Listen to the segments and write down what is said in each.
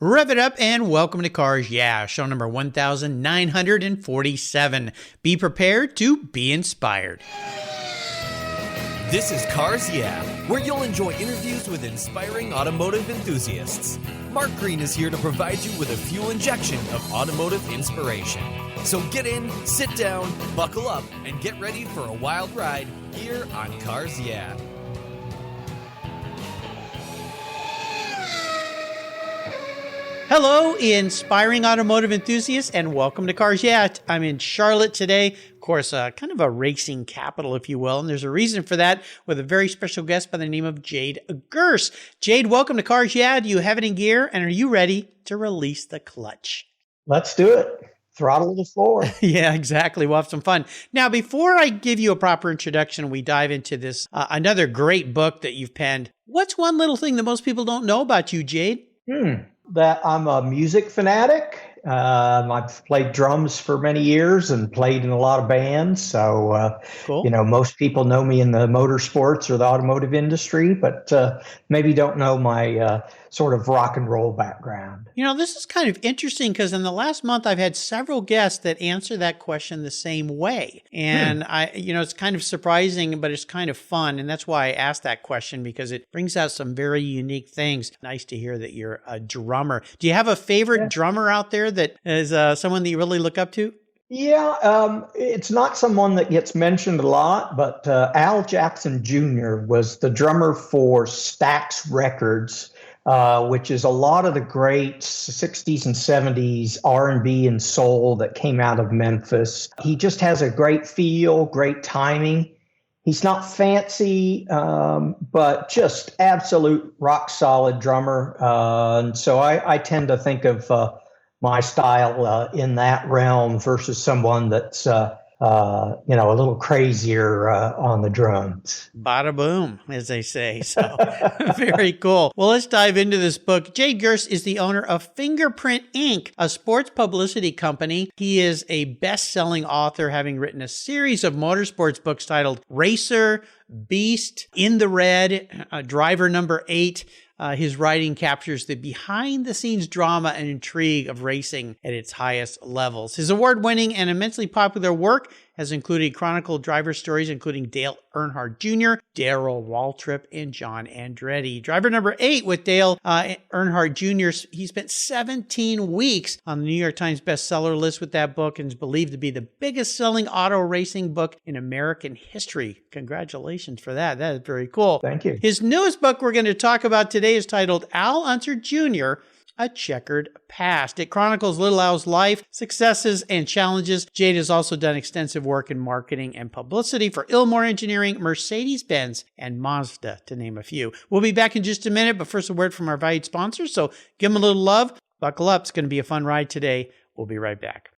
Rev it up and welcome to Cars Yeah, show number 1947. Be prepared to be inspired. This is Cars Yeah, where you'll enjoy interviews with inspiring automotive enthusiasts. Mark Green is here to provide you with a fuel injection of automotive inspiration. So get in, sit down, buckle up, and get ready for a wild ride here on Cars Yeah. Hello, inspiring automotive enthusiasts, and welcome to Cars Yeah. I'm in Charlotte today. Of course, kind of a racing capital, if you will, and there's a reason for that with a very special guest by the name of Jade Gurss. Jade, welcome to Cars Yeah. Do you have it in gear, and are you ready to release the clutch? Let's do it. Throttle the floor. Yeah, exactly. We'll have some fun. Now, before I give you a proper introduction, we dive into this, another great book that you've penned. What's one little thing that most people don't know about you, Jade? That I'm a music fanatic. I've played drums for many years and played in a lot of bands. So, Cool. Most people know me in the motorsports or the automotive industry, but maybe don't know my sort of rock and roll background. This is kind of interesting because in the last month, I've had several guests that answer that question the same way. And it's kind of surprising, but it's kind of fun. And that's why I asked that question, because it brings out some very unique things. Nice to hear that you're a drummer. Do you have a favorite drummer out there that is someone that you really look up to? Yeah, it's not someone that gets mentioned a lot, but Al Jackson Jr. was the drummer for Stax Records, which is a lot of the great 60s and 70s R&B and soul that came out of Memphis. He just has a great feel, great timing. He's not fancy, but just absolute rock solid drummer. And so I tend to think of my style in that realm versus someone that's a little crazier on the drums. Bada boom, as they say. So very cool. Well, let's dive into this book. Jade Gurss is the owner of Fingerprint Inc., a sports publicity company. He is a best-selling author, having written a series of motorsports books titled Racer, Beast, In the Red, Driver Number 8. His writing captures the behind-the-scenes drama and intrigue of racing at its highest levels. His award-winning and immensely popular work has included chronicled driver stories, including Dale Earnhardt Jr., Darrell Waltrip, and John Andretti. Driver number 8 with Dale Earnhardt Jr., he spent 17 weeks on the New York Times bestseller list with that book and is believed to be the biggest-selling auto racing book in American history. Congratulations for that. That is very cool. Thank you. His newest book we're going to talk about today is titled Unser Jr., A Checkered Past. It chronicles Little Al's life, successes, and challenges. Jade has also done extensive work in marketing and publicity for Ilmor Engineering, Mercedes-Benz, and Mazda, to name a few. We'll be back in just a minute, but first a word from our valued sponsors, so give them a little love. Buckle up. It's going to be a fun ride today. We'll be right back.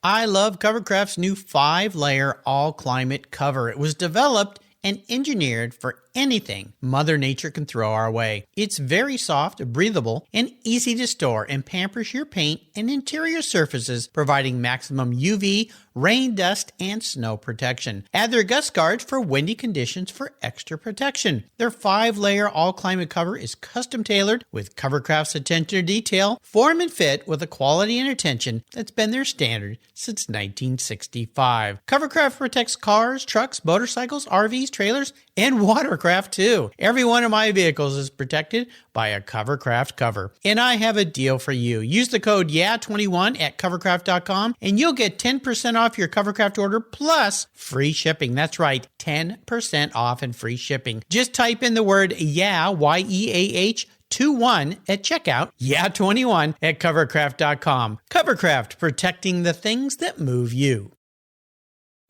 I love Covercraft's new 5-layer all-climate cover. It was developed and engineered for anything Mother Nature can throw our way. It's very soft, breathable, and easy to store and pampers your paint and interior surfaces, providing maximum UV, rain, dust, and snow protection. Add their gust guards for windy conditions for extra protection. Their 5-layer all-climate cover is custom-tailored with Covercraft's attention to detail, form and fit with a quality and attention that's been their standard since 1965. Covercraft protects cars, trucks, motorcycles, RVs, trailers, and watercraft too. Every one of my vehicles is protected by a Covercraft cover. And I have a deal for you. Use the code YEAH21 at covercraft.com and you'll get 10% off your Covercraft order plus free shipping. That's right, 10% off and free shipping. Just type in the word YEAH, Y-E-A-H, 21 at checkout, YEAH21 at covercraft.com. Covercraft, protecting the things that move you.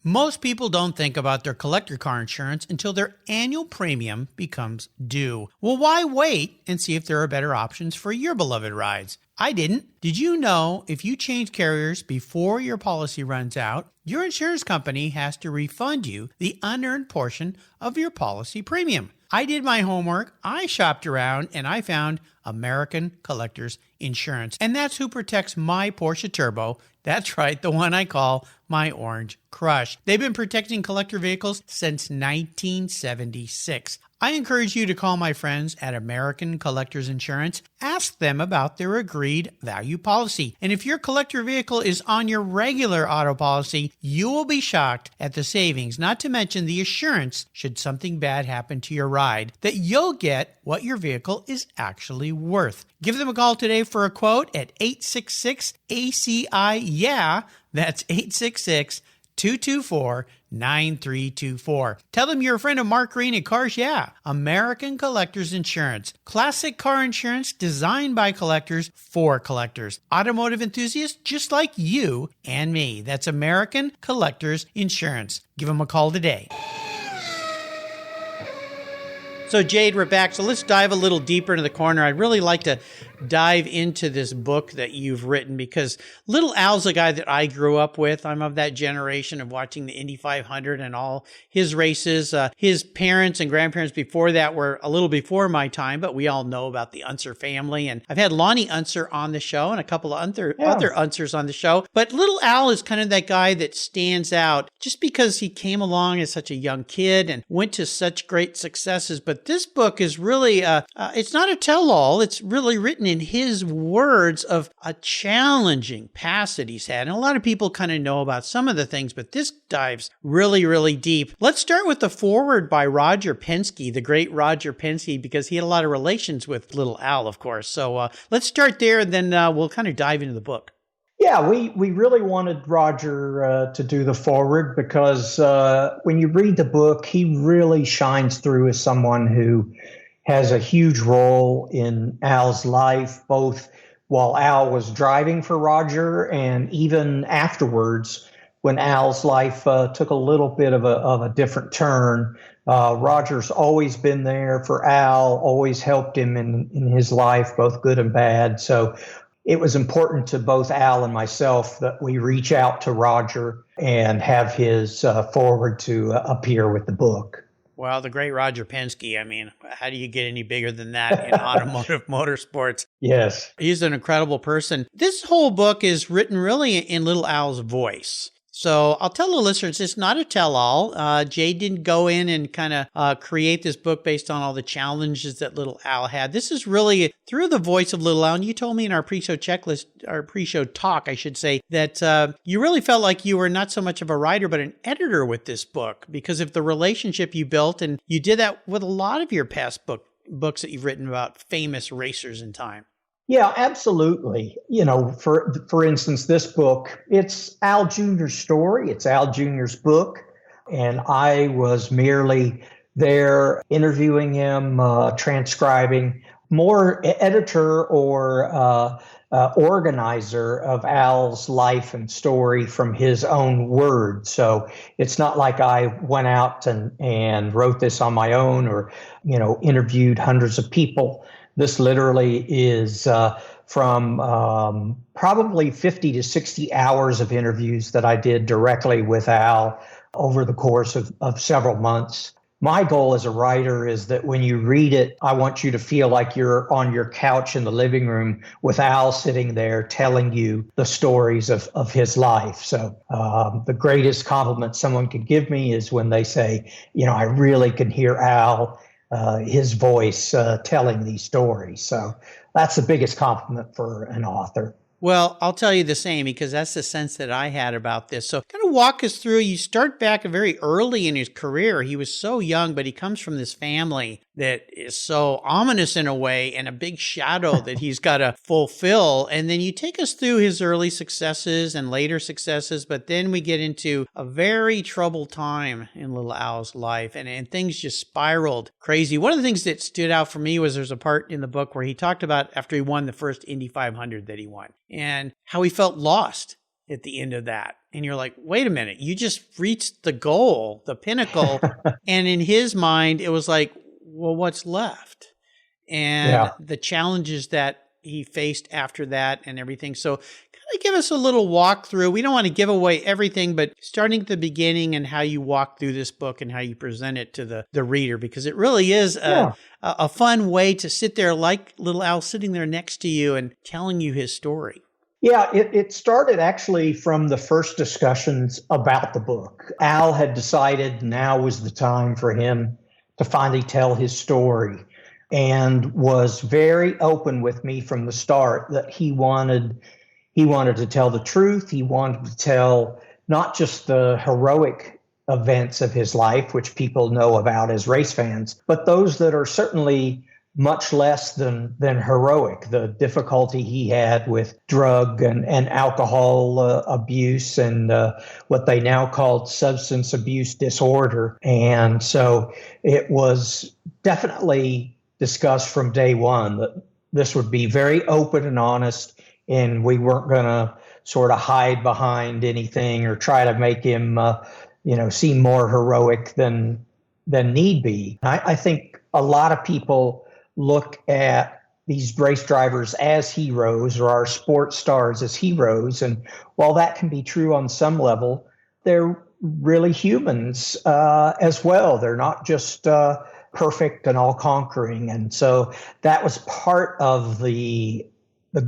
Most people don't think about their collector car insurance until their annual premium becomes due. Well, why wait and see if there are better options for your beloved rides? I didn't. Did you know if you change carriers before your policy runs out, your insurance company has to refund you the unearned portion of your policy premium? I did my homework, I shopped around, and I found American Collectors Insurance. And that's who protects my Porsche Turbo. That's right, the one I call my Orange Crush. They've been protecting collector vehicles since 1976. I encourage you to call my friends at American Collectors Insurance. Ask them about their agreed value policy. And if your collector vehicle is on your regular auto policy, you will be shocked at the savings, not to mention the assurance, should something bad happen to your ride, that you'll get what your vehicle is actually worth. Give them a call today for a quote at 866-ACI-YEAH. That's 866-224-9324. Tell them you're a friend of Mark Green at Cars Yeah, American Collectors Insurance. Classic car insurance designed by collectors for collectors. Automotive enthusiasts just like you and me. That's American Collectors Insurance. Give them a call today. So Jade, we're back. So let's dive a little deeper into the corner. I'd really like to dive into this book that you've written because Little Al's a guy that I grew up with. I'm of that generation of watching the Indy 500 and all his races. His parents and grandparents before that were a little before my time, but we all know about the Unser family. And I've had Lonnie Unser on the show and a couple of other Unsers on the show. But Little Al is kind of that guy that stands out just because he came along as such a young kid and went to such great successes. But this book is really, it's not a tell-all. It's really written in his words of a challenging past that he's had. And a lot of people kind of know about some of the things, but this dives really, really deep. Let's start with the foreword by Roger Penske, the great Roger Penske, because he had a lot of relations with Little Al, of course. So let's start there, and then we'll kind of dive into the book. Yeah, we really wanted Roger to do the foreword because when you read the book, he really shines through as someone who has a huge role in Al's life, both while Al was driving for Roger and even afterwards when Al's life took a little bit of a different turn. Roger's always been there for Al, always helped him in his life, both good and bad. So it was important to both Al and myself that we reach out to Roger and have his foreword to appear with the book. Well, the great Roger Penske, I mean, how do you get any bigger than that in automotive motorsports? Yes. He's an incredible person. This whole book is written really in Little Al's voice. So I'll tell the listeners, it's not a tell-all. Jay didn't go in and kind of create this book based on all the challenges that Little Al had. This is really through the voice of Little Al. And you told me in our pre-show checklist, our pre-show talk, I should say, that you really felt like you were not so much of a writer, but an editor with this book because of the relationship you built. And you did that with a lot of your past books that you've written about famous racers in time. Yeah, absolutely. You know, for instance, this book, it's Al Jr.'s story. It's Al Jr.'s book. And I was merely there interviewing him, transcribing, more editor or organizer of Al's life and story from his own words. So it's not like I went out and wrote this on my own or, interviewed hundreds of people. This literally is from probably 50 to 60 hours of interviews that I did directly with Al over the course of several months. My goal as a writer is that when you read it, I want you to feel like you're on your couch in the living room with Al sitting there telling you the stories of his life. So the greatest compliment someone could give me is when they say, I really can hear Al, his voice telling these stories. So that's the biggest compliment for an author. Well, I'll tell you the same because that's the sense that I had about this. So kind of walk us through, you start back very early in his career. He was so young, but he comes from this family that is so ominous in a way and a big shadow that he's got to fulfill. And then you take us through his early successes and later successes, but then we get into a very troubled time in Little Al's life and things just spiraled crazy. One of the things that stood out for me was there's a part in the book where he talked about after he won the first Indy 500 that he won and how he felt lost at the end of that. And you're like, wait a minute, you just reached the goal, the pinnacle. And in his mind, it was like, well, what's left? And the challenges that he faced after that and everything. So kind of give us a little walkthrough. We don't want to give away everything, but starting at the beginning and how you walk through this book and how you present it to the reader, because it really is a fun way to sit there like Little Al sitting there next to you and telling you his story. Yeah, it started actually from the first discussions about the book. Al had decided now was the time for him to to finally tell his story, and was very open with me from the start that he wanted to tell the truth. He wanted to tell not just the heroic events of his life, which people know about as race fans, but those that are certainly much less than heroic. The difficulty he had with drug and alcohol abuse and what they now called substance abuse disorder. And so it was definitely discussed from day one that this would be very open and honest, and we weren't going to sort of hide behind anything or try to make him, seem more heroic than need be. I think a lot of people look at these race drivers as heroes, or our sports stars as heroes. And while that can be true on some level, they're really humans as well. They're not just perfect and all conquering. And so that was part of the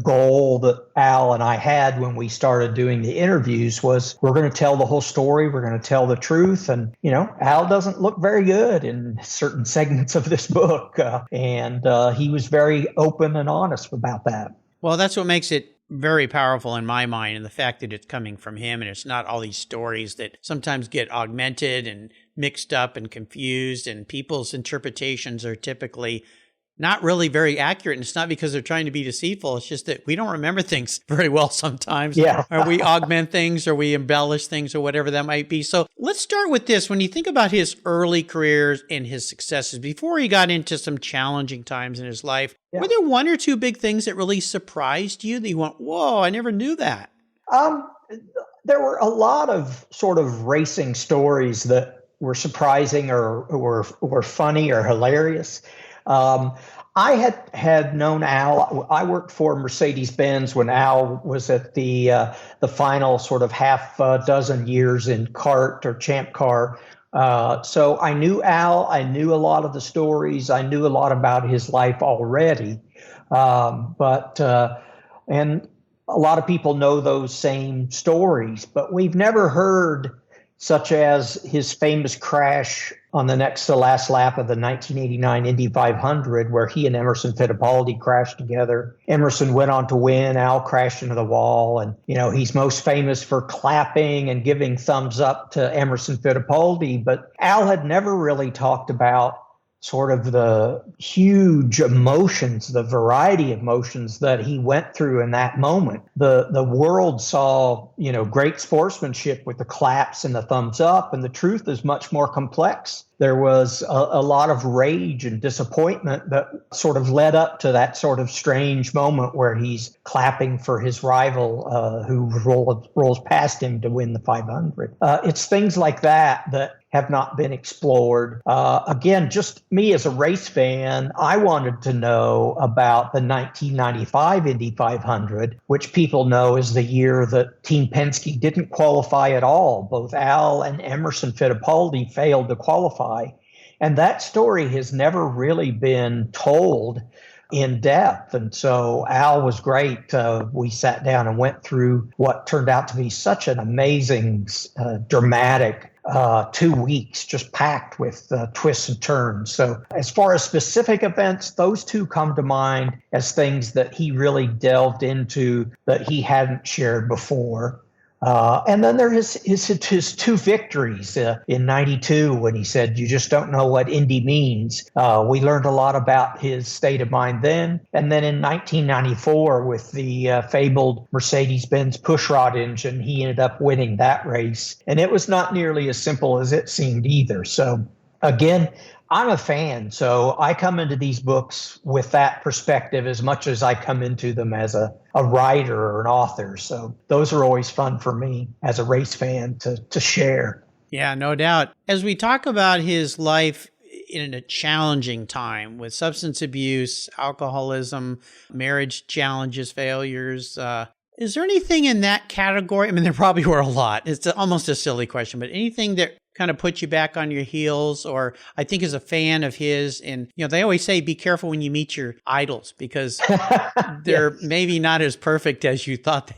goal that Al and I had when we started doing the interviews was we're going to tell the whole story. We're going to tell the truth. And, Al doesn't look very good in certain segments of this book. And he was very open and honest about that. Well, that's what makes it very powerful in my mind, and the fact that it's coming from him and it's not all these stories that sometimes get augmented and mixed up and confused, and people's interpretations are typically not really very accurate. And it's not because they're trying to be deceitful. It's just that we don't remember things very well sometimes. Yeah. Or we augment things, or we embellish things, or whatever that might be. So let's start with this. When you think about his early careers and his successes, before he got into some challenging times in his life, were there one or two big things that really surprised you that you went, whoa, I never knew that? There were a lot of sort of racing stories that were surprising or were funny or hilarious. I had known Al. I worked for Mercedes-Benz when Al was at the final sort of half dozen years in kart or champ car. So I knew Al. I knew a lot of the stories. I knew a lot about his life already. And a lot of people know those same stories, but we've never heard such as his famous crash on the next to last lap of the 1989 Indy 500, where he and Emerson Fittipaldi crashed together. Emerson went on to win. Al crashed into the wall. And, he's most famous for clapping and giving thumbs up to Emerson Fittipaldi. But Al had never really talked about sort of the huge emotions, the variety of emotions that he went through in that moment. The world saw, great sportsmanship with the claps and the thumbs up, and the truth is much more complex. There was a lot of rage and disappointment that sort of led up to that sort of strange moment where he's clapping for his rival who rolls past him to win the 500. It's things like that have not been explored. Again, just me as a race fan, I wanted to know about the 1995 Indy 500, which people know is the year that Team Penske didn't qualify at all. Both Al and Emerson Fittipaldi failed to qualify. And that story has never really been told in depth. And so Al was great. We sat down and went through what turned out to be such an amazing, dramatic 2 weeks, just packed with twists and turns. So as far as specific events, those two come to mind as things that he really delved into that he hadn't shared before. And then there is his two victories in 92 when he said, "You just don't know what Indy means." We learned a lot about his state of mind then. And then in 1994 with the fabled Mercedes-Benz pushrod engine, he ended up winning that race. And it was not nearly as simple as it seemed either. So again, I'm a fan, so I come into these books with that perspective as much as I come into them as a writer or an author. So those are always fun for me as a race fan to share. Yeah, no doubt. As we talk about his life in a challenging time with substance abuse, alcoholism, marriage challenges, failures, is there anything in that category? I mean, there probably were a lot. It's almost a silly question, but anything that kind of put you back on your heels, or I think is a fan of his. And, they always say, be careful when you meet your idols because they're maybe not as perfect as you thought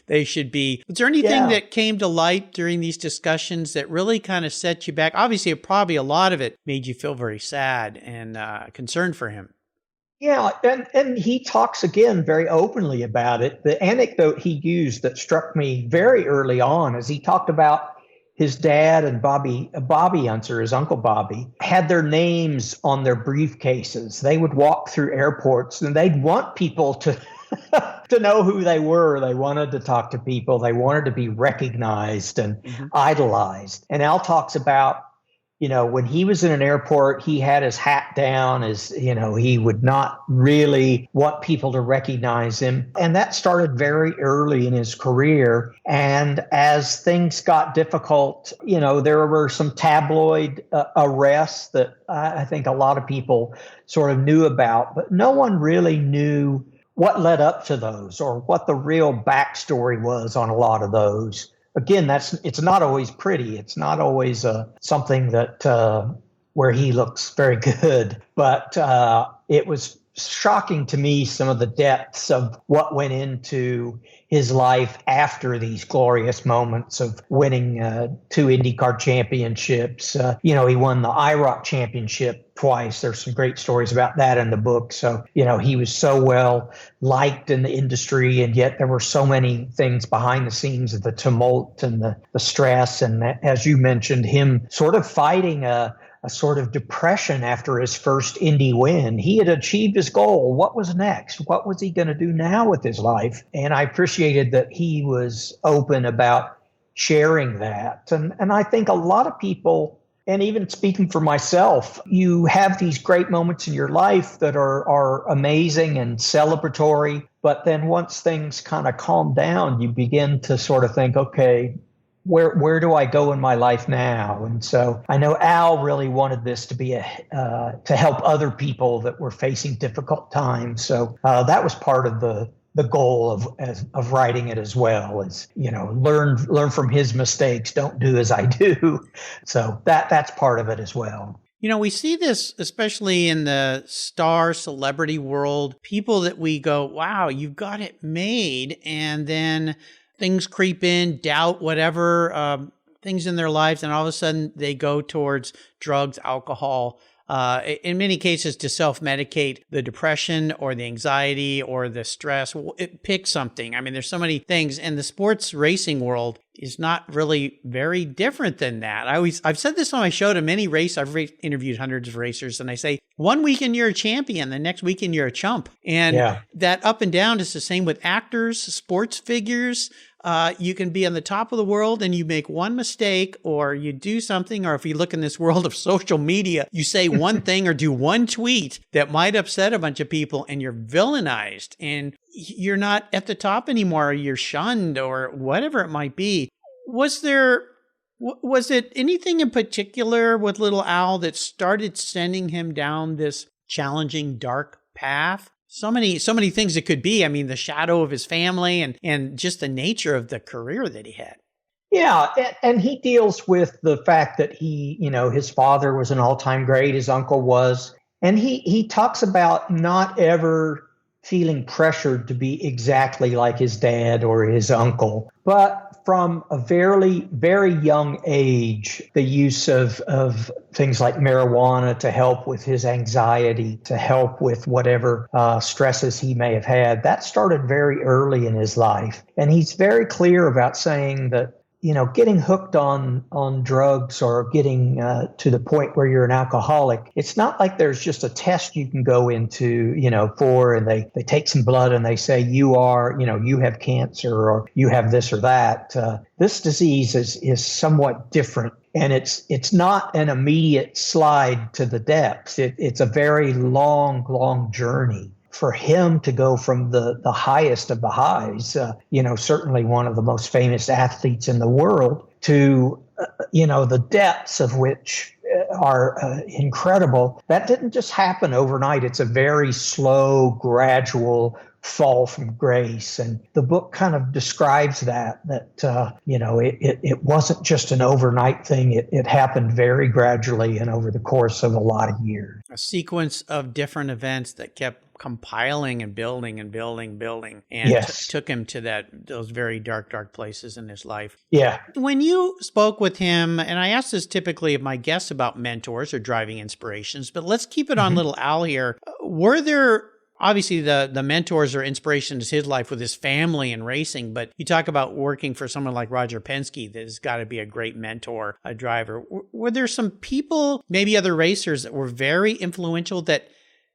they should be. Was there anything that came to light during these discussions that really kind of set you back? Obviously, probably a lot of it made you feel very sad and concerned for him. Yeah, and he talks again very openly about it. The anecdote he used that struck me very early on is he talked about his dad and Bobby Unser, his uncle Bobby, had their names on their briefcases. They would walk through airports and they'd want people to to know who they were. They wanted to talk to people. They wanted to be recognized and idolized. And Al talks about, when he was in an airport, he had his hat down, he would not really want people to recognize him. And that started very early in his career. And as things got difficult, there were some tabloid arrests that I think a lot of people sort of knew about, but no one really knew what led up to those or what the real backstory was on a lot of those. Again, it's not always pretty. It's not always something that where he looks very good. But it was shocking to me, some of the depths of what went into his life after these glorious moments of winning 2 IndyCar championships. He won the IROC championship twice. There's some great stories about that in the book. So, he was so well liked in the industry, and yet there were so many things behind the scenes of the tumult and the stress. And as you mentioned, him sort of fighting a sort of depression after his first Indy win. He had achieved his goal. What was next? What was he going to do now with his life? And I appreciated that he was open about sharing that. And I think a lot of people, and even speaking for myself, you have these great moments in your life that are amazing and celebratory. But then once things kind of calm down, you begin to sort of think, okay, where do I go in my life now? And so I know Al really wanted this to be to help other people that were facing difficult times. So that was part of the goal of writing it as well, is learn from his mistakes, don't do as I do. So that's part of it as well. We see this especially in the star celebrity world, people that we go, wow, you've got it made, and then things creep in, doubt, whatever, things in their lives, and all of a sudden they go towards drugs, alcohol, in many cases to self-medicate the depression or the anxiety or the stress. Pick something. I mean, there's so many things, and the sports racing world is not really very different than that. I've said this on my show to many I've interviewed hundreds of racers, and I say, one weekend you're a champion, the next weekend you're a chump. And that up and down is the same with actors, sports figures. You can be on the top of the world and you make one mistake, or you do something, or if you look in this world of social media, you say one thing or do one tweet that might upset a bunch of people and you're villainized and you're not at the top anymore, or you're shunned or whatever it might be. Was it anything in particular with little Al that started sending him down this challenging, dark path? So many things it could be. I mean, the shadow of his family and just the nature of the career that he had. Yeah, and he deals with the fact that his father was an all-time great, his uncle was, and he talks about not ever feeling pressured to be exactly like his dad or his uncle, but from a very, very young age, the use of things like marijuana to help with his anxiety, to help with whatever stresses he may have had, that started very early in his life. And he's very clear about saying that, getting hooked on drugs or getting to the point where you're an alcoholic, it's not like there's just a test you can go into, for, and they take some blood and they say you have cancer or you have this or that. This disease is somewhat different. And it's not an immediate slide to the depths. It's a very long journey. For him to go from the highest of the highs, certainly one of the most famous athletes in the world, to, the depths of which are incredible. That didn't just happen overnight. It's a very slow, gradual fall from grace. And the book kind of describes that it wasn't just an overnight thing. It happened very gradually and over the course of a lot of years. A sequence of different events that kept compiling and building and building, and Yes. took him to those very dark places in his life. Yeah. When you spoke with him, and I ask this typically of my guests about mentors or driving inspirations, but let's keep it on little Al here. Were there, obviously the mentors or inspirations his life with his family and racing, but you talk about working for someone like Roger Penske that has got to be a great mentor, a driver. Were there some people, maybe other racers, that were very influential that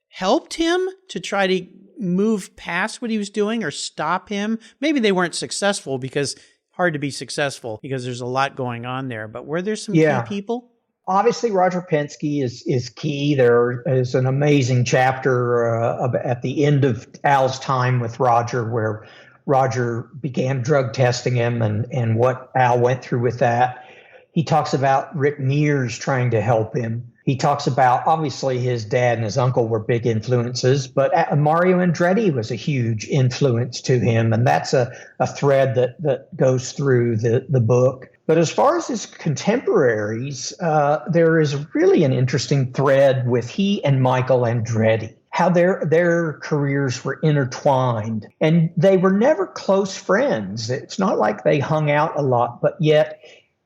helped him to try to move past what he was doing or stop him? Maybe they weren't successful, because hard to be successful because there's a lot going on there, but were there some key people? Obviously, Roger Penske is key. There is an amazing chapter at the end of Al's time with Roger, where Roger began drug testing him and what Al went through with that. He talks about Rick Mears trying to help him. He talks about, obviously, his dad and his uncle were big influences, but Mario Andretti was a huge influence to him. And that's a thread that goes through the book. But as far as his contemporaries, there is really an interesting thread with he and Michael Andretti, how their careers were intertwined. And they were never close friends. It's not like they hung out a lot, but yet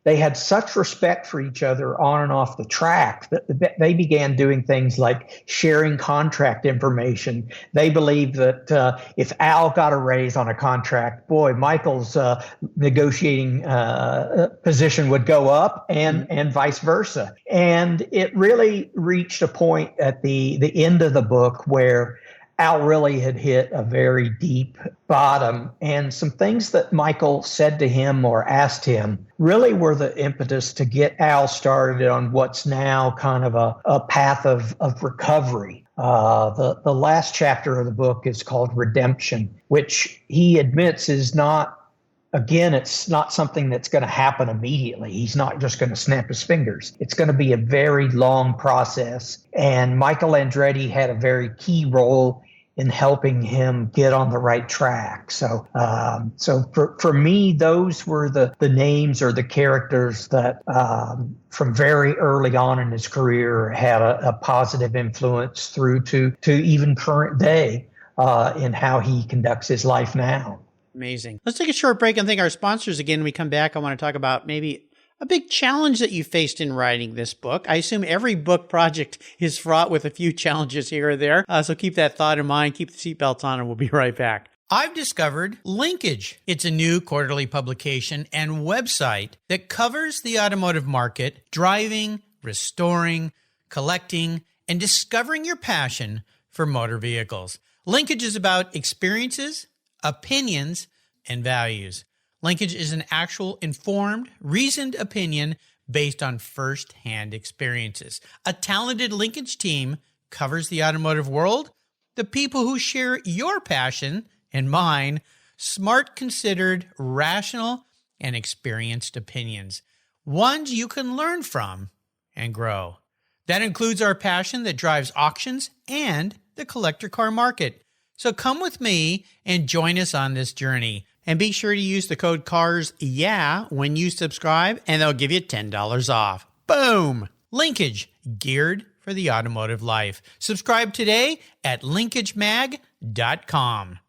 they had such respect for each other on and off the track that they began doing things like sharing contract information. They believed that if Al got a raise on a contract, boy, Michael's negotiating position would go up, and vice versa. And it really reached a point at the end of the book where Al really had hit a very deep bottom, and some things that Michael said to him or asked him really were the impetus to get Al started on what's now kind of a path of recovery. The last chapter of the book is called Redemption, which he admits is not, again, it's not something that's going to happen immediately. He's not just going to snap his fingers. It's going to be a very long process. And Michael Andretti had a very key role in helping him get on the right track. So for me, those were the names or the characters that from very early on in his career had a positive influence through to even current day in how he conducts his life now. Amazing. Let's take a short break and thank our sponsors again. When we come back, I want to talk about maybe a big challenge that you faced in writing this book. I assume every book project is fraught with a few challenges here or there. So keep that thought in mind, keep the seatbelts on, and we'll be right back. I've discovered Linkage. It's a new quarterly publication and website that covers the automotive market, driving, restoring, collecting, and discovering your passion for motor vehicles. Linkage is about experiences, opinions, and values. Linkage is an actual informed, reasoned opinion based on first-hand experiences. A talented Linkage team covers the automotive world, the people who share your passion and mine, smart, considered, rational, and experienced opinions, ones you can learn from and grow. That includes our passion that drives auctions and the collector car market. So come with me and join us on this journey. And be sure to use the code CARSYEAH when you subscribe, and they'll give you $10 off. Boom! Linkage, geared for the automotive life. Subscribe today at linkagemag.com.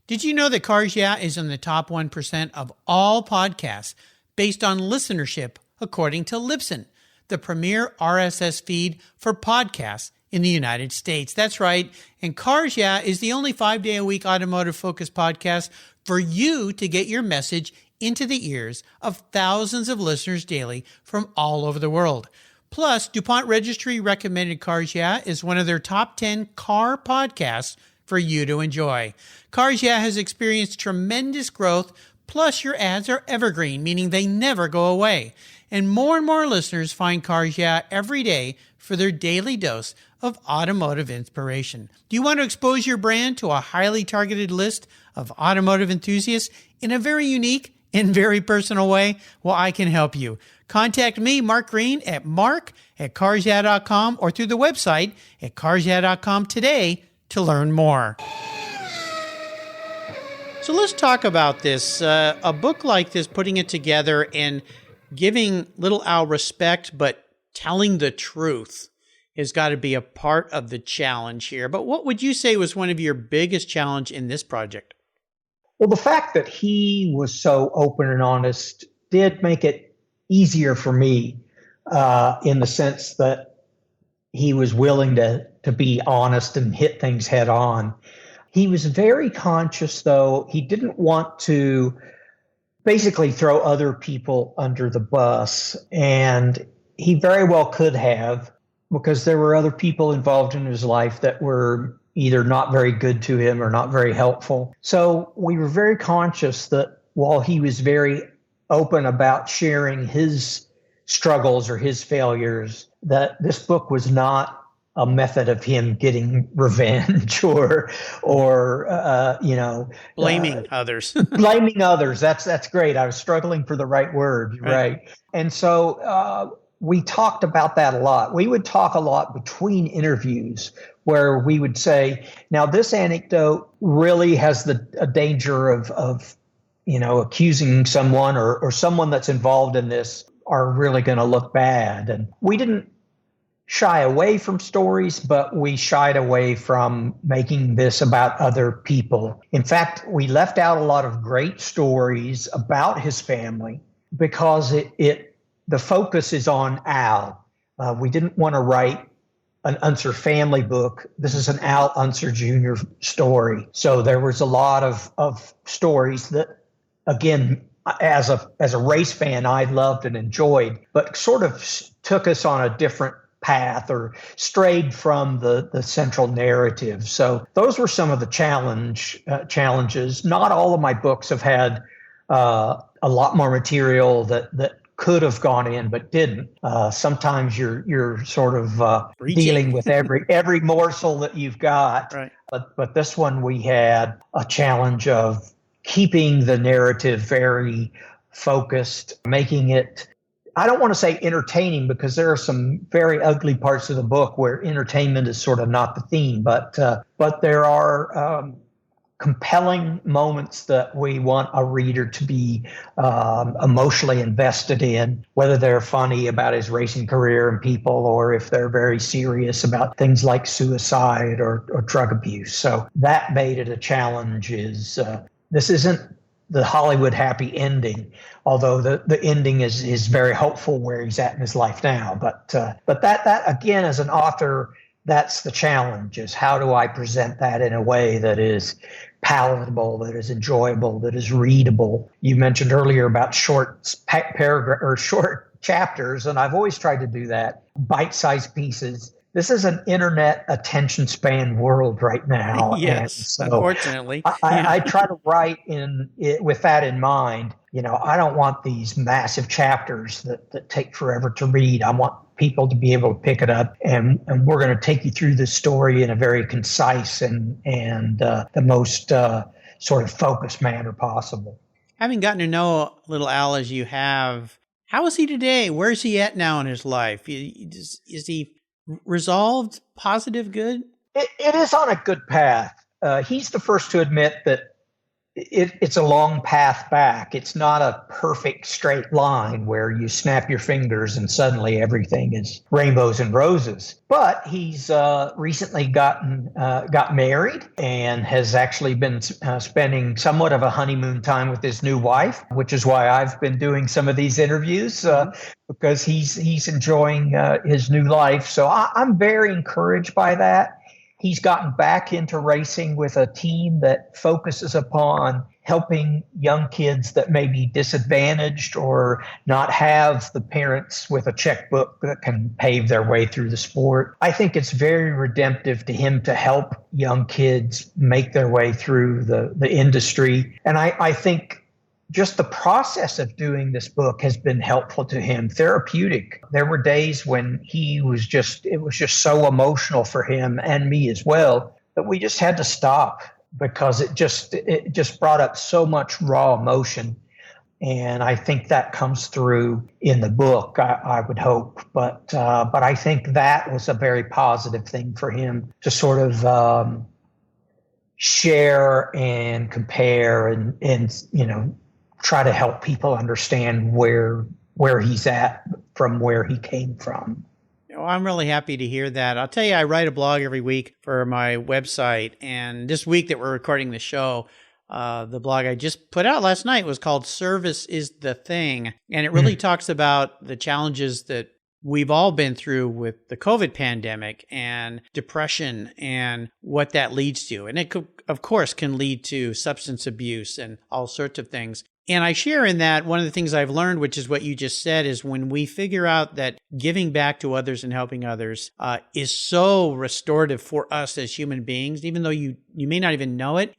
Did you know that Cars Yeah is in the top 1% of all podcasts based on listenership, according to Libsyn, the premier RSS feed for podcasts in the United States? That's right. And Cars Yeah is the only 5-day-a-week automotive-focused podcast for you to get your message into the ears of thousands of listeners daily from all over the world. Plus, DuPont Registry recommended Cars Yeah is one of their top 10 car podcasts for you to enjoy. Cars Yeah has experienced tremendous growth, plus your ads are evergreen, meaning they never go away. And more listeners find Cars Yeah every day for their daily dose of automotive inspiration. Do you want to expose your brand to a highly targeted list of automotive enthusiasts in a very unique and very personal way? Well, I can help you. Contact me, Mark Green, at mark@carsyeah.com or through the website at carsyeah.com today to learn more. So let's talk about this. A book like this, putting it together and giving little Al respect, but telling the truth has got to be a part of the challenge here. But what would you say was one of your biggest challenge in this project? Well, the fact that he was so open and honest did make it easier for me in the sense that he was willing to be honest and hit things head on. He was very conscious, though. He didn't want to basically throw other people under the bus, and he very well could have, because there were other people involved in his life that were either not very good to him or not very helpful. So we were very conscious that while he was very open about sharing his struggles or his failures, that this book was not a method of him getting revenge or blaming others. Blaming others. That's great. I was struggling for the right word. Right. And so we talked about that a lot. We would talk a lot between interviews where we would say, now this anecdote really has a danger of accusing someone or someone that's involved in this are really going to look bad. And we didn't shy away from stories, but we shied away from making this about other people. In fact, we left out a lot of great stories about his family because the focus is on Al. We didn't want to write an Unser family book. This is an Al Unser Jr. story. So there was a lot of stories that, again, as a race fan, I loved and enjoyed, but sort of took us on a different path or strayed from the central narrative. So those were some of the challenges. Not all of my books have had a lot more material that could have gone in but didn't. Sometimes you're sort of dealing with every morsel that you've got. Right. But this one we had a challenge of keeping the narrative very focused, making it, I don't want to say entertaining because there are some very ugly parts of the book where entertainment is sort of not the theme, but there are compelling moments that we want a reader to be emotionally invested in, whether they're funny about his racing career and people, or if they're very serious about things like suicide or drug abuse. So that made it a challenge. This isn't the Hollywood happy ending, although the ending is very hopeful where he's at in his life now. But that again, as an author, that's the challenge: is how do I present that in a way that is palatable, that is enjoyable, that is readable. You mentioned earlier about short paragraph or short chapters, and I've always tried to do that, bite-sized pieces. This is an internet attention span world right now. Yes, so unfortunately. I try to write with that in mind. I don't want these massive chapters that take forever to read. I want people to be able to pick it up, and we're going to take you through this story in a very concise and the most sort of focused manner possible. Having gotten to know little Al as you have, how is he today? Where's he at now in his life? Is he resolved, positive, good? It is on a good path. He's the first to admit that it's a long path back. It's not a perfect straight line where you snap your fingers and suddenly everything is rainbows and roses. But he's recently got married and has actually been spending somewhat of a honeymoon time with his new wife, which is why I've been doing some of these interviews because he's enjoying his new life. So I'm very encouraged by that. He's gotten back into racing with a team that focuses upon helping young kids that may be disadvantaged or not have the parents with a checkbook that can pave their way through the sport. I think it's very redemptive to him to help young kids make their way through the industry. And I think just the process of doing this book has been helpful to him, therapeutic. There were days when it was just so emotional for him and me as well that we just had to stop because it just brought up so much raw emotion. And I think that comes through in the book, I would hope. But I think that was a very positive thing for him to sort of share and compare and try to help people understand where he's at from where he came from. Well, I'm really happy to hear that. I'll tell you, I write a blog every week for my website. And this week that we're recording the show, the blog I just put out last night was called Service is the Thing. And it really talks about the challenges that we've all been through with the COVID pandemic and depression and what that leads to. And it could, of course, can lead to substance abuse and all sorts of things. And I share in that one of the things I've learned, which is what you just said, is when we figure out that giving back to others and helping others is so restorative for us as human beings, even though you may not even know it,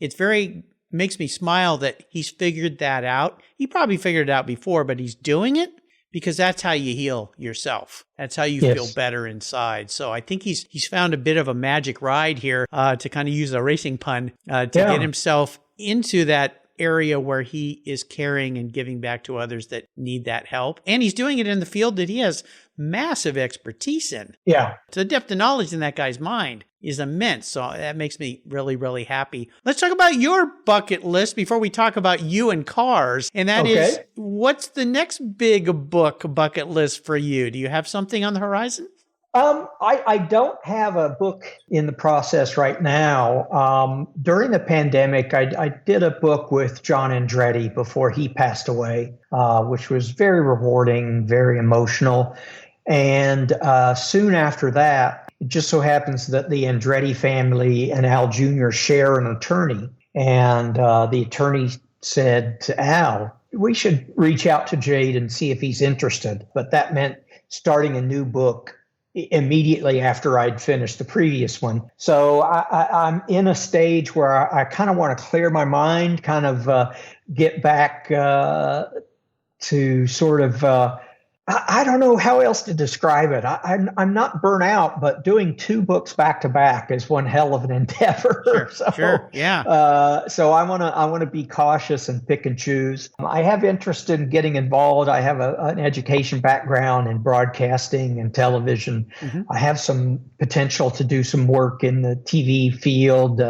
makes me smile that he's figured that out. He probably figured it out before, but he's doing it because that's how you heal yourself. That's how you feel better inside. So I think he's found a bit of a magic ride here, to kind of use a racing pun, to get himself into that area where he is caring and giving back to others that need that help. And he's doing it in the field that he has massive expertise in. Yeah. The depth of knowledge in that guy's mind is immense. So that makes me really, really happy. Let's talk about your bucket list before we talk about you and cars. And that is, what's the next big bucket list for you? Do you have something on the horizon? I don't have a book in the process right now. During the pandemic, I did a book with John Andretti before he passed away, which was very rewarding, very emotional. And soon after that, it just so happens that the Andretti family and Al Jr. share an attorney. And the attorney said to Al, we should reach out to Jade and see if he's interested. But that meant starting a new book immediately after I'd finished the previous one. So I'm in a stage where I kind of want to clear my mind, kind of get back to sort of, I don't know how else to describe it. I'm not burnt out, but doing two books back to back is one hell of an endeavor. Sure. Yeah. So I want to be cautious and pick and choose. I have interest in getting involved. I have an education background in broadcasting and television. Mm-hmm. I have some potential to do some work in the TV field,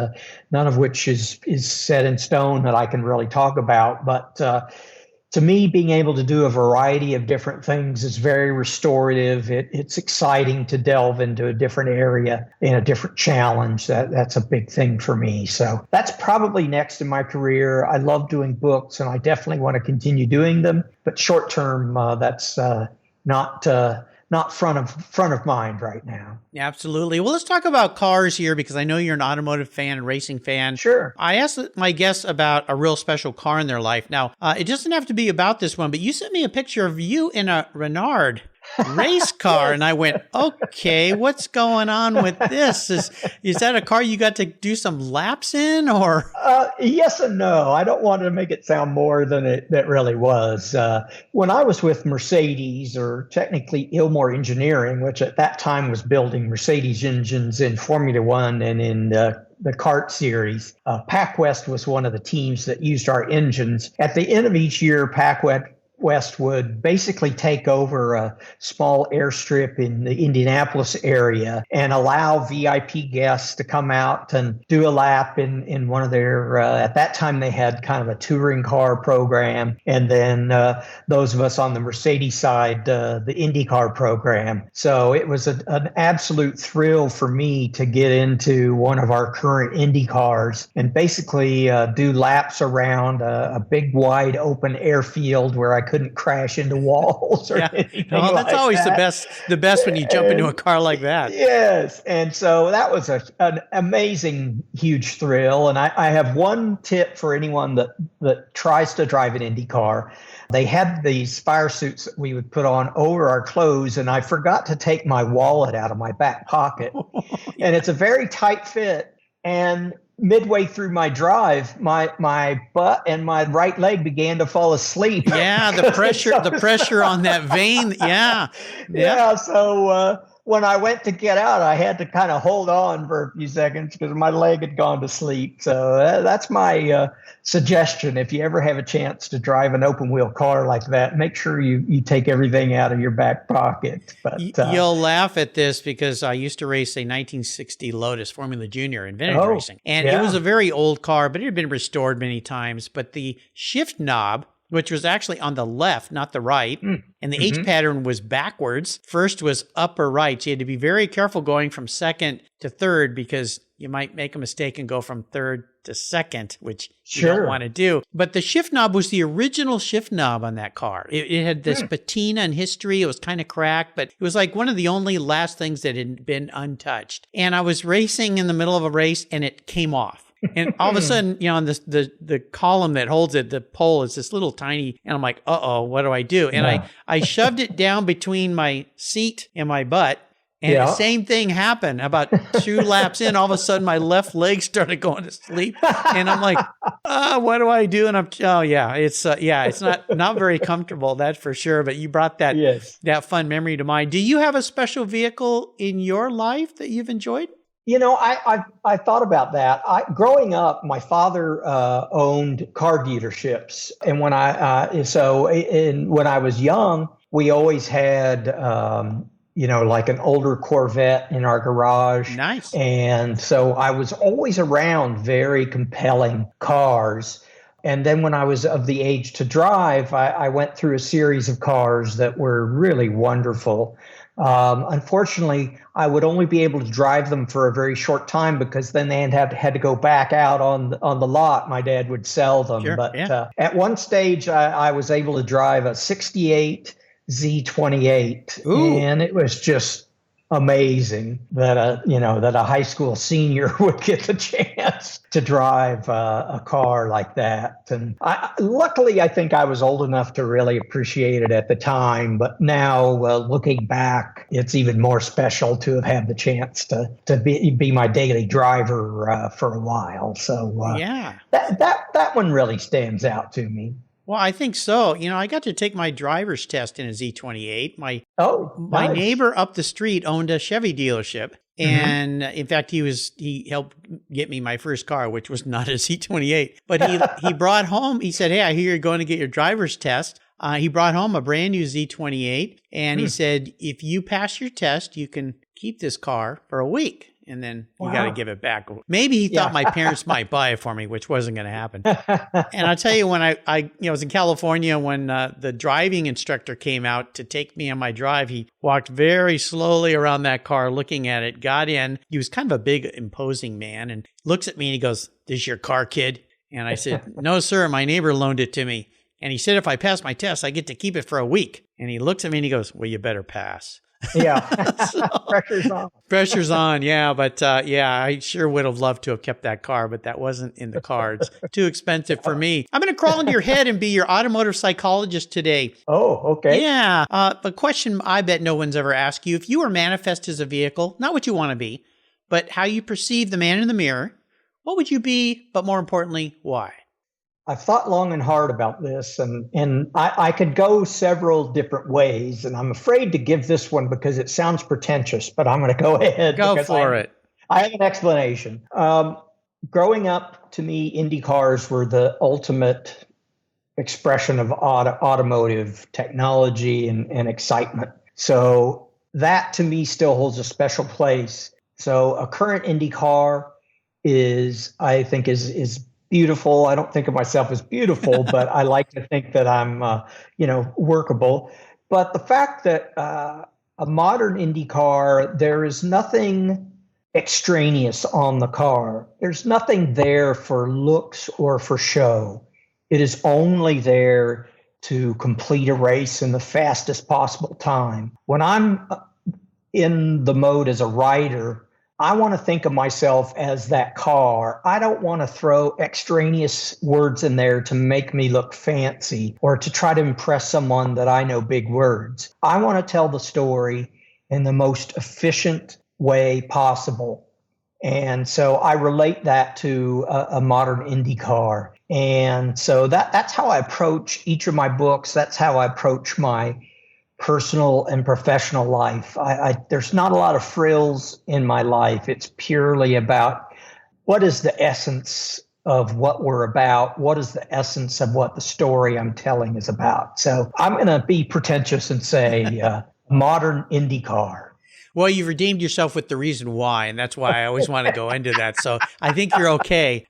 none of which is set in stone that I can really talk about, but to me, being able to do a variety of different things is very restorative. It's exciting to delve into a different area and a different challenge. That's a big thing for me. So that's probably next in my career. I love doing books, and I definitely want to continue doing them. But short term, that's not front of mind right now. Absolutely. Well, let's talk about cars here because I know you're an automotive fan and racing fan. Sure. I asked my guests about a real special car in their life. Now, it doesn't have to be about this one, but you sent me a picture of you in a Renard race car. And I went, okay, what's going on with this? Is that a car you got to do some laps in or? Yes and no. I don't want to make it sound more than it really was. When I was with Mercedes, or technically Ilmor Engineering, which at that time was building Mercedes engines in Formula One and in the kart series, PacWest was one of the teams that used our engines. At the end of each year, PacWest would basically take over a small airstrip in the Indianapolis area and allow VIP guests to come out and do a lap in one of their, at that time they had kind of a touring car program. And then those of us on the Mercedes side, the IndyCar program. So it was an absolute thrill for me to get into one of our current Indy cars and basically do laps around a big wide open airfield where I couldn't crash into walls or anything. No, that's like always that. the best when you jump into a car like that. Yes. And so that was an amazing, huge thrill. And I have one tip for anyone that tries to drive an Indy car. They had these fire suits that we would put on over our clothes, and I forgot to take my wallet out of my back pocket. And it's a very tight fit. And midway through my drive, my butt and my right leg began to fall asleep. Yeah, the pressure on that vein. Yeah. Yeah. So when I went to get out, I had to kind of hold on for a few seconds because my leg had gone to sleep. So that's my suggestion. If you ever have a chance to drive an open wheel car like that, make sure you take everything out of your back pocket. But you'll laugh at this because I used to race a 1960 Lotus Formula Junior in vintage racing. And it was a very old car, but it had been restored many times. But the shift knob, which was actually on the left, not the right, and the H pattern was backwards. First was up or right. So you had to be very careful going from second to third because you might make a mistake and go from third to second, which you don't want to do. But the shift knob was the original shift knob on that car. It had this patina and history. It was kind of cracked, but it was like one of the only last things that had been untouched. And I was racing in the middle of a race and it came off. And all of a sudden, you know, on the column that holds it, the pole is this little tiny, and I'm like, what do I do? And I shoved it down between my seat and my butt. And the same thing happened about 2 laps in. All of a sudden, my left leg started going to sleep. And I'm like, what do I do? And it's not very comfortable, that's for sure. But you brought that fun memory to mind. Do you have a special vehicle in your life that you've enjoyed? You know, I thought about that. Growing up, my father owned car dealerships, and when I was young, we always had like an older Corvette in our garage. Nice. And so I was always around very compelling cars. And then when I was of the age to drive, I went through a series of cars that were really wonderful. Unfortunately, I would only be able to drive them for a very short time because then they had to go back out on the lot. My dad would sell them. Sure, but at one stage, I was able to drive a 68 Z28. Ooh. And it was just amazing that a high school senior would get the chance to drive a car like that. And luckily, I think I was old enough to really appreciate it at the time. But now, looking back, it's even more special to have had the chance to be my daily driver for a while. So that one really stands out to me. Well, I think so. You know, I got to take my driver's test in a Z28. My neighbor up the street owned a Chevy dealership. And in fact, he helped get me my first car, which was not a Z28. But he brought home, he said, "Hey, I hear you're going to get your driver's test." He brought home a brand new Z28. And he said, "If you pass your test, you can keep this car for a week. And then you got to give it back." Maybe he thought my parents might buy it for me, which wasn't going to happen. And I'll tell you, when I was in California, when the driving instructor came out to take me on my drive, he walked very slowly around that car, looking at it, got in. He was kind of a big, imposing man, and looks at me and he goes, "This is your car, kid?" And I said, "No, sir, my neighbor loaned it to me. And he said, if I pass my test, I get to keep it for a week." And he looks at me and he goes, "Well, you better pass." Yeah. Pressure's on. Pressure's on, yeah. But I sure would have loved to have kept that car, but that wasn't in the cards. Too expensive for me. I'm going to crawl into your head and be your automotive psychologist today. Oh, okay. Yeah. The question I bet no one's ever asked you, if you were manifest as a vehicle, not what you want to be, but how you perceive the man in the mirror, what would you be? But more importantly, why? I've thought long and hard about this, and I could go several different ways, and I'm afraid to give this one because it sounds pretentious, but I'm going to go ahead. Go for it. I have an explanation. Growing up, to me, Indy cars were the ultimate expression of automotive technology and excitement. So that, to me, still holds a special place. So a current Indy car is beautiful. I don't think of myself as beautiful, but I like to think that I'm, workable. But the fact that a modern Indy car, there is nothing extraneous on the car. There's nothing there for looks or for show. It is only there to complete a race in the fastest possible time. When I'm in the mode as a rider, I want to think of myself as that car. I don't want to throw extraneous words in there to make me look fancy or to try to impress someone that I know big words. I want to tell the story in the most efficient way possible. And so I relate that to a modern Indy car. And so that's how I approach each of my books. That's how I approach my personal and professional life. There's not a lot of frills in my life. It's purely about what is the essence of what we're about? What is the essence of what the story I'm telling is about? So I'm going to be pretentious and say modern Indy car. Well, you've redeemed yourself with the reason why, and that's why I always want to go into that. So I think you're okay.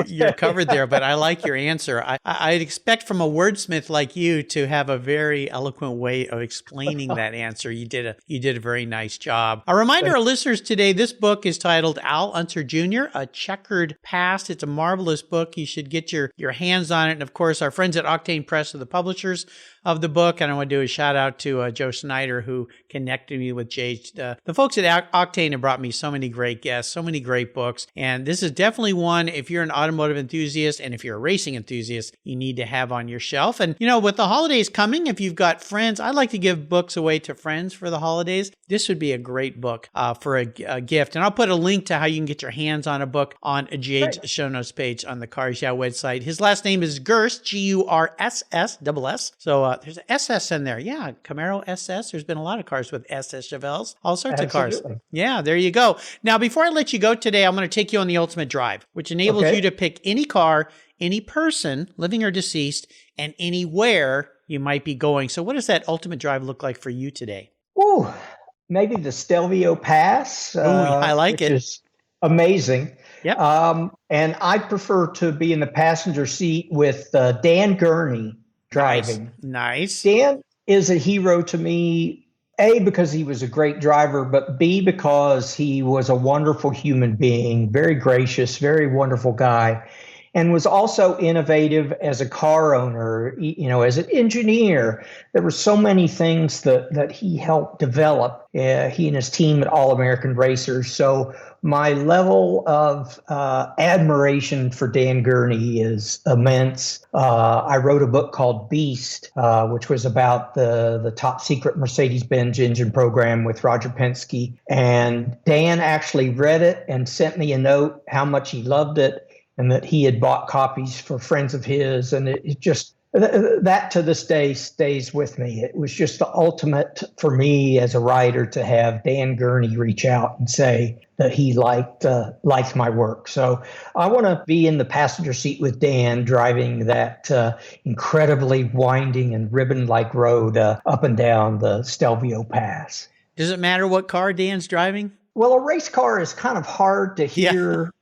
You're covered there, but I like your answer. I'd expect from a wordsmith like you to have a very eloquent way of explaining that answer. You did a very nice job. A reminder to listeners today, this book is titled Al Unser Jr., A Checkered Past. It's a marvelous book. You should get your hands on it. And of course, our friends at Octane Press are the publishers of the book. And I want to do a shout out to Joe Snyder, who connected me with Jade. The folks at Octane have brought me so many great guests, so many great books. And this is definitely one, if you're an automotive enthusiast and if you're a racing enthusiast, you need to have on your shelf. And, with the holidays coming, if you've got friends, I like to give books away to friends for the holidays. This would be a great book for a gift. And I'll put a link to how you can get your hands on a book on Jade's show notes page on the Cars Yeah website. His last name is Gurss, Gurss. So there's an SS in there. Yeah, Camaro SS. There's been a lot of cars with SS Chevelles, all sorts of cars. Yeah, there you go. Now, before I let you go today, I'm going to take you on the ultimate drive, which enables you to pick any car, any person, living or deceased, and anywhere you might be going. So what does that ultimate drive look like for you today? Ooh, maybe the Stelvio Pass. I like it. Is amazing. Yep. And I prefer to be in the passenger seat with Dan Gurney driving. Nice. Dan is a hero to me, A, because he was a great driver, but B, because he was a wonderful human being, very gracious, very wonderful guy, and was also innovative as a car owner, as an engineer. There were so many things that he helped develop, he and his team at All American Racers. So my level of admiration for Dan Gurney is immense. I wrote a book called Beast, which was about the top secret Mercedes-Benz engine program with Roger Penske. And Dan actually read it and sent me a note how much he loved it and that he had bought copies for friends of his. And it just, that to this day stays with me. It was just the ultimate for me as a writer to have Dan Gurney reach out and say that he liked my work. So I want to be in the passenger seat with Dan driving that incredibly winding and ribbon-like road up and down the Stelvio Pass. Does it matter what car Dan's driving? Well, a race car is kind of hard to hear.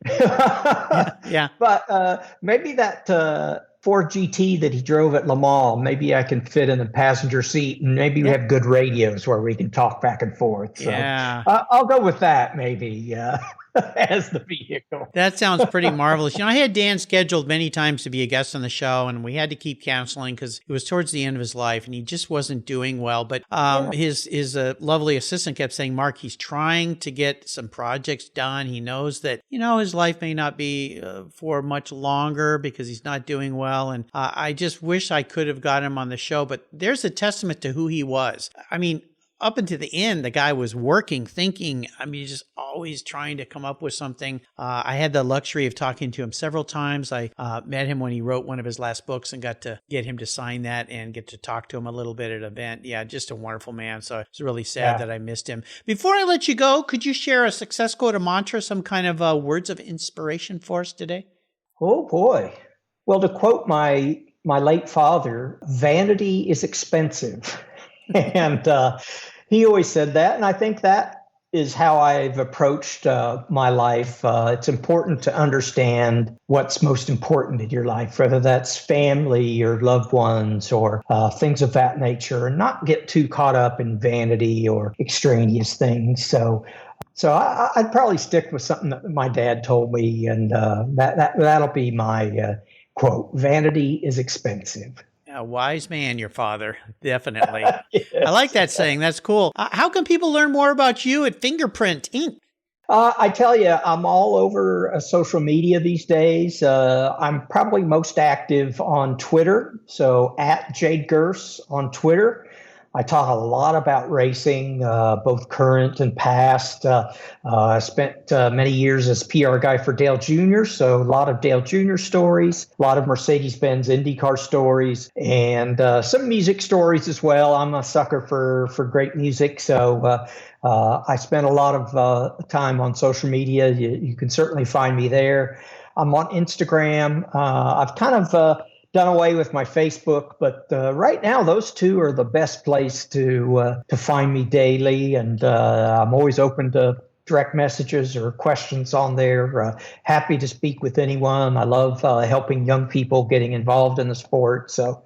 Yeah. But maybe that Ford GT that he drove at Le Mans, maybe I can fit in the passenger seat, and maybe we have good radios where we can talk back and forth. So I'll go with that maybe as the vehicle. That sounds pretty marvelous. I had Dan scheduled many times to be a guest on the show, and we had to keep canceling because it was towards the end of his life and he just wasn't doing well. But his lovely assistant kept saying, Mark, he's trying to get some projects done. He knows that, his life may not be for much longer because he's not doing well. And I just wish I could have got him on the show. But there's a testament to who he was. I mean, up until the end, the guy was working, thinking, just always trying to come up with something. I had the luxury of talking to him several times. I met him when he wrote one of his last books and got to get him to sign that and get to talk to him a little bit at an event. Yeah, just a wonderful man. So it's really sad that I missed him. Before I let you go, could you share a success quote, a mantra, some kind of words of inspiration for us today? Oh, boy. Well, to quote my late father, vanity is expensive. And he always said that. And I think that is how I've approached my life. It's important to understand what's most important in your life, whether that's family or loved ones or things of that nature, and not get too caught up in vanity or extraneous things. So I'd probably stick with something that my dad told me, and that'll be my quote. Vanity is expensive. A wise man, your father, definitely. Yes. I like that saying. That's cool. How can people learn more about you at Fingerprint Inc? I tell you, I'm all over social media these days. I'm probably most active on Twitter. So at Jade Gurss on Twitter. I talk a lot about racing, both current and past. I spent many years as PR guy for Dale Jr., so a lot of Dale Jr. stories, a lot of Mercedes-Benz IndyCar stories, and some music stories as well. I'm a sucker for great music, so I spent a lot of time on social media. You can certainly find me there. I'm on Instagram. I've kind of done away with my Facebook, but right now those two are the best place to find me daily, and I'm always open to direct messages or questions on there. Happy to speak with anyone. I love helping young people getting involved in the sport. So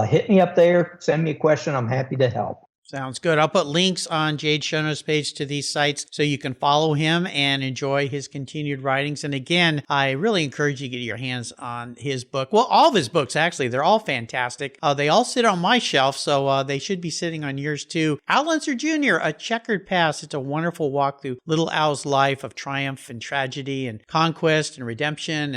hit me up there, send me a question. I'm happy to help. Sounds good. I'll put links on Jade's show notes page to these sites so you can follow him and enjoy his continued writings. And again, I really encourage you to get your hands on his book. Well, all of his books, actually, they're all fantastic. They all sit on my shelf, so they should be sitting on yours too. Al Unser Jr., A Checkered Past. It's a wonderful walk through little Al's life of triumph and tragedy and conquest and redemption,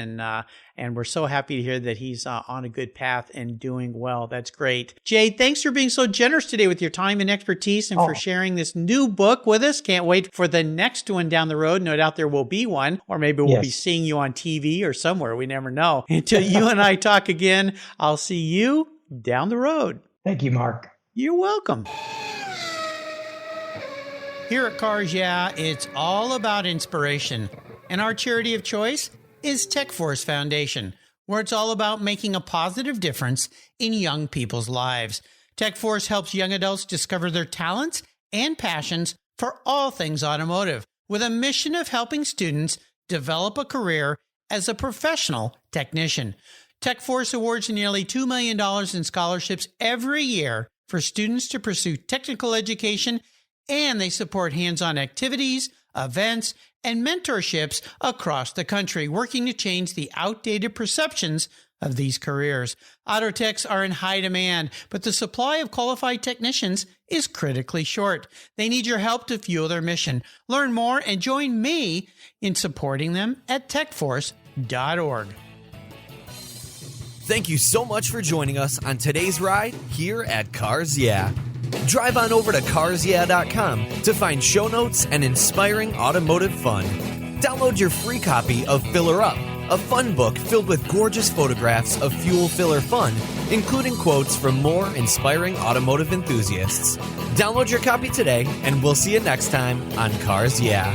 and we're so happy to hear that he's on a good path and doing well. That's great. Jade, thanks for being so generous today with your time and expertise and for sharing this new book with us. Can't wait for the next one down the road. No doubt there will be one, or maybe we'll be seeing you on TV or somewhere. We never know. Until you and I talk again, I'll see you down the road. Thank you, Mark. You're welcome. Here at Cars Yeah, it's all about inspiration. And our charity of choice is TechForce Foundation, where it's all about making a positive difference in young people's lives. TechForce helps young adults discover their talents and passions for all things automotive, with a mission of helping students develop a career as a professional technician. TechForce awards nearly $2 million in scholarships every year for students to pursue technical education, and they support hands-on activities, events, and mentorships across the country, working to change the outdated perceptions of these careers. Auto techs are in high demand, but the supply of qualified technicians is critically short. They need your help to fuel their mission. Learn more and join me in supporting them at techforce.org. Thank you so much for joining us on today's ride here at Cars Yeah. Drive on over to carsyeah.com to find show notes and inspiring automotive fun. Download your free copy of Filler Up, a fun book filled with gorgeous photographs of fuel filler fun, including quotes from more inspiring automotive enthusiasts. Download your copy today, and we'll see you next time on Cars Yeah.